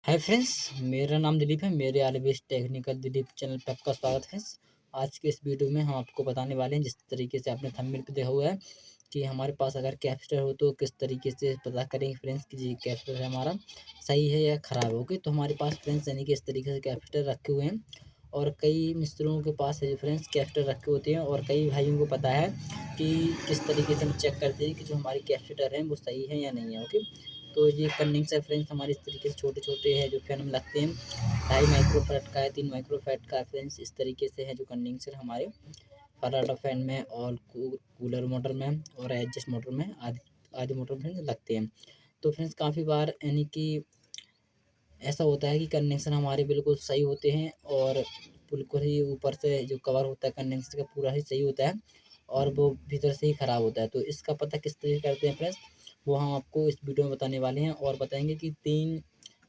Hi friends, मेरा नाम दिलीप है। मेरे ऑलवेज टेक्निकल दिलीप चैनल पे आपका स्वागत है फ्रेंड्स। आज के इस वीडियो में हम आपको बताने वाले हैं, जिस तरीके से आपने थंबनेल पे देखा हुआ है कि हमारे पास अगर कैपेसिटर हो तो किस तरीके से पता करेंगे फ्रेंड्स कि जी कैपेसिटर हमारा सही है या ख़राब है। ओके, तो हमारे पास फ्रेंड्स यानी कि इस तरीके से कैपेसिटर रखे हुए हैं और कई मिस्त्रियों के पास है जो फ्रेंड्स कैपेसिटर रखे होते हैं और कई भाइयों को पता है कि किस तरीके से हम चेक करते हैं कि जो हमारी कैपेसिटर है वो सही है या नहीं है। ओके, तो ये कंडेंसर फ्रेंड्स हमारे इस तरीके से छोटे-छोटे हैं जो फैन में लगते हैं। 2.5 माइक्रोफैराड का है, 3 माइक्रोफैराड का है फ्रेंड्स। इस तरीके से है जो कंडेंसर हमारे फराडा फैन में और कूलर मोटर में और एडजस्ट मोटर में आदि आदि मोटर में लगते हैं। तो फ्रेंड्स काफ़ी बार यानी कि ऐसा होता है कि कंडेंसर हमारे बिल्कुल सही होते हैं और बिल्कुल ही ऊपर से जो कवर होता है कंडेंसर का पूरा ही सही होता है और वो भीतर से ही ख़राब होता है। तो इसका पता किस तरीके करते हैं फ्रेंड्स, वो हम आपको इस वीडियो में बताने वाले हैं और बताएँगे कि 3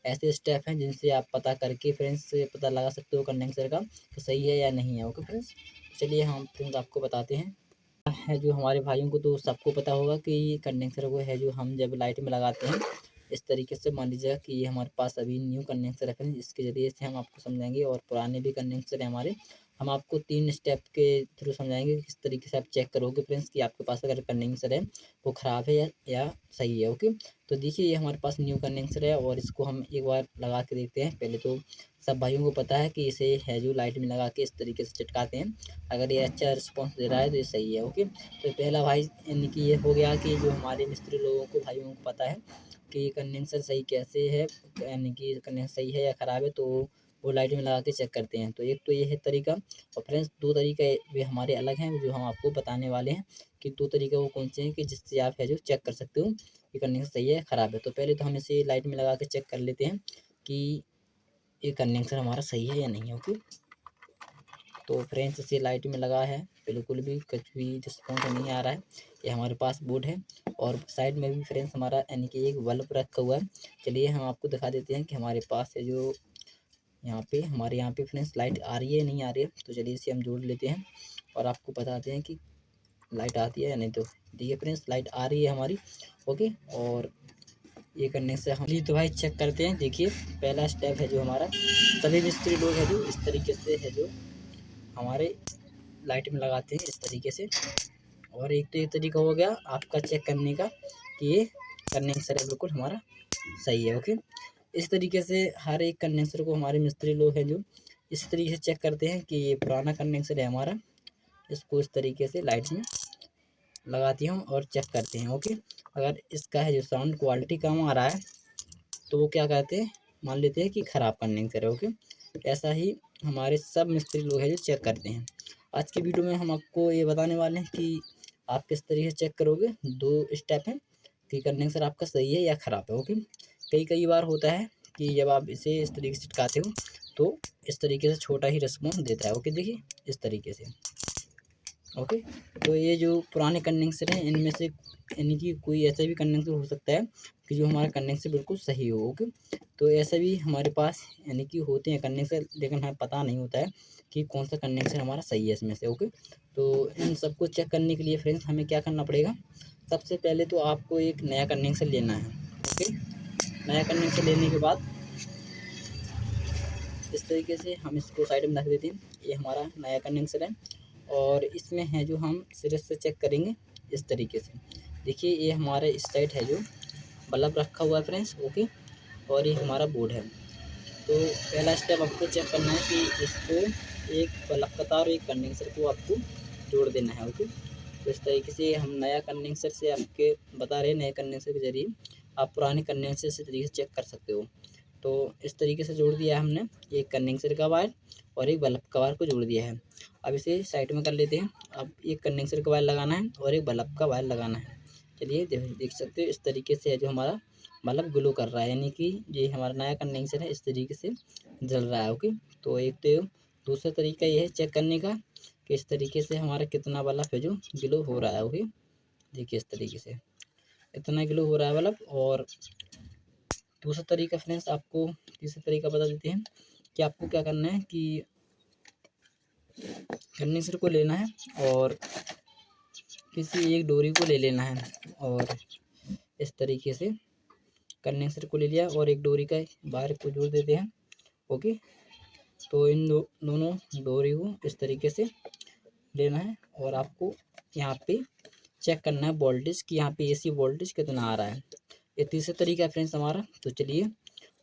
ऐसे स्टेप हैं जिनसे आप पता करके फ्रेंड्स पता लगा सकते हो कंडेंसर का कि सही है या नहीं है। ओके फ्रेंड्स, चलिए हम फ्रेंड्स आपको बताते हैं। है जो हमारे भाइयों को तो सबको पता होगा कि कंडेंसर वो है जो हम जब लाइट में लगाते हैं, इस तरीके से मान लीजिएगा कि ये हमारे पास अभी न्यू कंडेंसर है, इसके ज़रिए से हम आपको समझाएँगे और पुराने भी कंडेंसर हैं हमारे। हम आपको 3 स्टेप के थ्रू समझाएँगे कि किस तरीके से आप चेक करोगे फ्रेंड्स कि आपके पास अगर कंडेंसर है, वो ख़राब है या सही है। ओके, तो देखिए ये हमारे पास न्यू कंडेंसर है और इसको हम एक बार लगा के देखते हैं। पहले तो सब भाइयों को पता है कि इसे है जो लाइट में लगा के इस तरीके से चिटकाते हैं। अगर ये अच्छा रिस्पॉन्स दे रहा है तो ये सही है। ओके, तो पहला भाई यानी कि ये हो गया कि जो हमारे मिस्त्री लोगों को भाइयों को पता है कि कंडेंसर सही कैसे है, यानी कि कंडेंसर सही है या ख़राब है, तो वो लाइट में लगा के चेक करते हैं। तो एक तो ये है तरीका और फ्रेंड्स 2 तरीके वे हमारे अलग हैं जो हम आपको बताने वाले हैं कि 2 तरीके वो कौन से हैं कि जिससे आप है जो चेक कर सकते हो कि कंडेंसर सही है या ख़राब है। तो पहले तो हम इसे लाइट में लगा के चेक कर लेते हैं कि ये कंडेंसर हमारा सही है या नहीं है। ओके, तो फ्रेंड्स इसे लाइट में लगा है, बिल्कुल भी कुछ भी रिस्पॉन्स नहीं आ रहा है। ये हमारे पास बोर्ड है और साइड में भी फ्रेंड्स हमारा यानी कि एक बल्ब रखा हुआ है। चलिए हम आपको दिखा देते हैं कि हमारे पास है जो हमारे यहाँ पे फ्रेंड्स लाइट आ रही है नहीं आ रही है। तो चलिए इसे हम जोड़ लेते हैं और आपको बताते हैं कि लाइट आती है या नहीं। तो देखिए फ्रेंड्स लाइट आ रही है हमारी। ओके, और ये करने से हम तो भाई चेक करते हैं। देखिए पहला स्टेप है जो हमारा, सभी मिस्त्री लोग है जो इस तरीके से है जो हमारे लाइट में लगाते हैं इस तरीके से। और एक तो ये तरीका हो गया आपका चेक करने का कि ये कंडेंसर है बिल्कुल हमारा सही है। ओके, इस तरीके से हर एक कंडेंसर को हमारे मिस्त्री लोग हैं जो इस तरीके से चेक करते हैं कि ये पुराना कंडेंसर है हमारा, इसको इस तरीके से लाइट में लगाती हूँ और चेक करते हैं। ओके, अगर इसका है जो साउंड क्वालिटी कम आ रहा है तो वो क्या कहते हैं, मान लेते हैं कि ख़राब कंडेंसर है। ओके, ऐसा ही हमारे सब मिस्त्री लोग हैं जो चेक करते हैं। आज की वीडियो में हम आपको ये बताने वाले हैं कि आप किस तरीके से चेक करोगे। 2 स्टेप हैं कि कंडेंसर आपका सही है या ख़राब है। ओके, कई बार होता है कि जब आप इसे इस तरीके से चिपकाते हो तो इस तरीके से छोटा ही रिस्पॉन्स देता है। ओके, देखिए इस तरीके से। ओके, तो ये जो पुराने कंडेंसर हैं इनमें से यानी कि कोई ऐसा भी कंडेंसर हो सकता है कि जो हमारा कंडेंसर बिल्कुल सही हो। ओके, तो ऐसा भी हमारे पास यानी कि होते हैं कंडेंसर, लेकिन हमें पता नहीं होता है कि कौन सा कंडेंसर हमारा सही है इसमें से। ओके, तो इन सबको चेक करने के लिए फ्रेंड्स हमें क्या करना पड़ेगा, सबसे पहले तो आपको एक नया कंडेंसर लेना है। ओके, नया कंडेंसर लेने के बाद इस तरीके से हम इसको साइड में रख देते हैं। ये हमारा नया कंडेंसर है और इसमें है जो हम सिरे से चेक करेंगे इस तरीके से। देखिए ये हमारे इस साइड है जो बल्ब रखा हुआ है फ्रेंड्स। ओके, और ये हमारा बोर्ड है। तो पहला स्टेप आपको चेक करना है कि इसको एक बल्ब का तार और एक कंडेंसर को आपको जोड़ देना है। ओके, तो इस तरीके से हम नया कंडेंसर से आपके बता रहे हैं, नए कंडेंसर के ज़रिए आप पुराने कंडेंसर से तरीके से चेक कर सकते हो। तो इस तरीके से जोड़ दिया है हमने, एक कंडेंसर का वायर और एक बल्ब का वायर को जोड़ दिया है। अब इसे साइड में कर लेते हैं। अब एक कंडेंसर का वायर लगाना है और एक बल्ब का वायर लगाना है। चलिए देख सकते हो इस तरीके से है जो हमारा बल्ब ग्लो कर रहा है, यानी कि ये हमारा नया कंडेंसर है, इस तरीके से जल रहा है। ओके, तो एक तो दूसरा तरीका ये है चेक करने का कि इस तरीके से हमारा कितना बल्ब है जो ग्लो हो रहा है। ओके, देखिए इस तरीके से इतना ग्लो हो रहा है बल्ब। और दूसरा तरीका फ्रेंड्स आपको तीसरा तरीका बता देते हैं कि आपको क्या करना है कि कंडेंसर को लेना है और किसी एक डोरी को ले लेना है और इस तरीके से कंडेंसर को ले लिया और एक डोरी का बाहर को जोड़ देते हैं। ओके, तो इन दोनों डोरी को इस तरीके से लेना है और आपको यहाँ पे चेक करना है वोल्टेज कि यहाँ पे AC वोल्टेज कितना आ रहा है। ये तीसरा तरीका है फ्रेंड्स हमारा। तो चलिए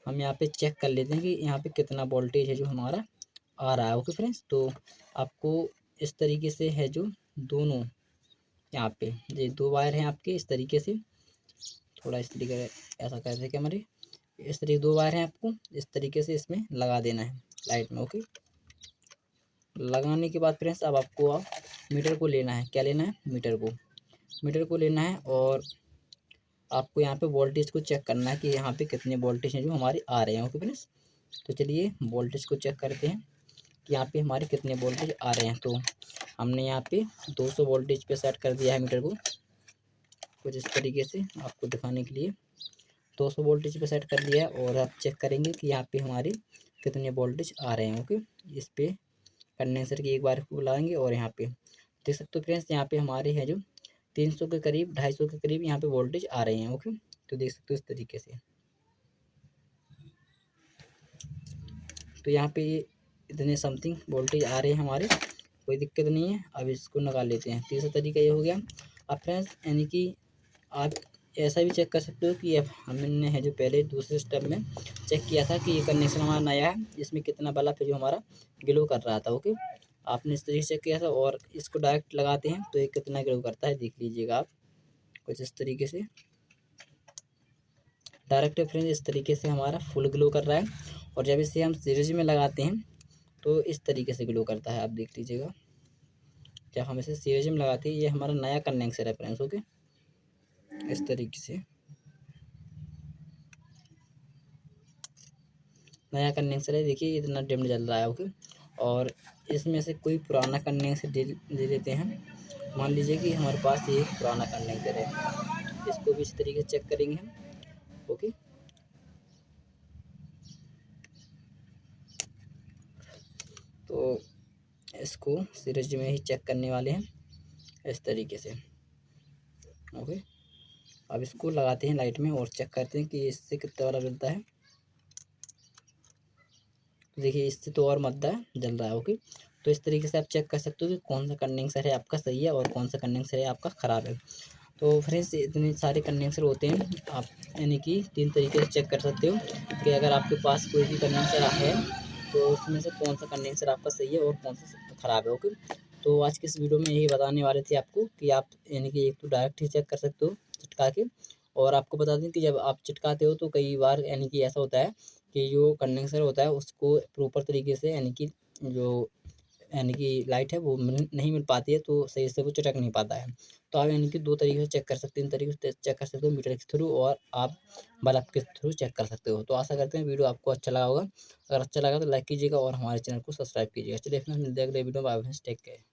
हम यहाँ पे चेक कर लेते हैं कि यहाँ पे कितना वोल्टेज है जो हमारा आ रहा है। ओके फ्रेंड्स, तो आपको इस तरीके से है जो दोनों यहाँ पे ये 2 वायर हैं आपके, इस तरीके से थोड़ा इस तरीके ऐसा कर दे कैमरे, इस तरीके 2 वायर हैं, आपको इस तरीके से इसमें लगा देना है लाइट में। ओके, लगाने के बाद फ्रेंड्स अब आपको मीटर को लेना है। क्या लेना है? मीटर को लेना है और आपको यहाँ पे वोल्टेज को चेक करना है कि यहाँ पे कितने वोल्टेज हैं जो हमारे आ रहे हैं। ओके फ्रेंड्स, तो चलिए वोल्टेज को चेक करते हैं कि यहाँ पे हमारे कितने वोल्टेज आ रहे हैं। तो हमने यहाँ पे 200 वोल्टेज पे सेट कर दिया है मीटर को, कुछ इस तरीके से आपको दिखाने के लिए 200 वोल्टेज पे सेट कर दिया है। और आप चेक करेंगे कि यहाँ पे हमारे कितने वोल्टेज आ रहे हैं। ओके, इस पे कंडेंसर की एक बार को लगाएंगे और यहाँ पे देख सकते हो फ्रेंड्स, यहाँ पे हमारे हैं जो 300 के करीब 250 के करीब यहाँ पे वोल्टेज आ रहे हैं। ओके, तो देख सकते हो इस तरीके से। तो यहाँ पे इतने समथिंग वोल्टेज आ रहे हैं हमारे, कोई दिक्कत नहीं है। अब इसको निकाल लेते हैं। तीसरा तरीका ये हो गया। अब फ्रेंड्स यानी कि आप ऐसा भी चेक कर सकते हो कि अब हमने है जो पहले दूसरे स्टेप में चेक किया था कि ये कनेक्शन हमारा नया है, इसमें कितना बल्ब है जो हमारा ग्लो कर रहा था। ओके, आपने इस तरीके से चेक किया था और इसको डायरेक्ट लगाते हैं तो ये कितना ग्लो करता है देख लीजिएगा आप, कुछ इस तरीके से। डायरेक्ट फ्रेंड्स इस तरीके से हमारा फुल ग्लो कर रहा है और जब इसे हम सीरीज में लगाते हैं तो इस तरीके से ग्लो करता है, आप देख लीजिएगा। जब हम इसे सीरीज में लगाते हैं, ये हमारा नया कंडेंसर है फ्रेंड्स। ओके, इस तरीके से नया कंडेंसर है, देखिए इतना डिम जल रहा है। ओके, और इसमें से कोई पुराना कंडेंसर ले लेते हैं। मान लीजिए कि हमारे पास ये पुराना कंडेंसर है, इसको भी इस तरीके से चेक करेंगे हम। ओके, तो इसको सीरीज में ही चेक करने वाले हैं इस तरीके से। ओके, अब इसको लगाते हैं लाइट में और चेक करते हैं कि इससे कितना वाला मिलता है। देखिए इससे तो और मद्दा जल रहा है। ओके, तो इस तरीके से आप चेक कर सकते हो कि कौन सा कंडेंसर है आपका सही है और कौन सा कंडेंसर है आपका ख़राब है। तो फ्रेंड्स इतने सारे कंडेंसर होते हैं, आप यानी कि 3 तरीके से चेक कर सकते हो कि अगर आपके पास कोई भी कंडेंसर है तो उसमें से कौन सा कंडेंसर आपका सही है और कौन सा ख़राब है। ओके, तो आज के इस वीडियो में यही बताने वाले थे आपको कि आप यानी कि एक तो डायरेक्ट ही चेक कर सकते हो चिटका के, और आपको बता दें कि जब आप चिटकाते हो तो कई बार यानी कि ऐसा होता है कि जो कंडेंसर होता है उसको प्रॉपर तरीके से यानी कि जो यानी कि लाइट है वो नहीं मिल पाती है, तो सही से वो चिटक नहीं पाता है। तो आप यानी कि 2 तरीके से चेक कर सकते हैं, इन तरीके से चेक कर सकते हो, मीटर के थ्रू और आप बल्ब के थ्रू चेक कर सकते हो। तो आशा करते हैं वीडियो आपको अच्छा लगा होगा। अगर अच्छा लगा तो लाइक कीजिएगा और हमारे चैनल को सब्सक्राइब कीजिएगा। चलिए फ्रेंड्स, मिलते हैं अगले वीडियो में। Bye friends, take care.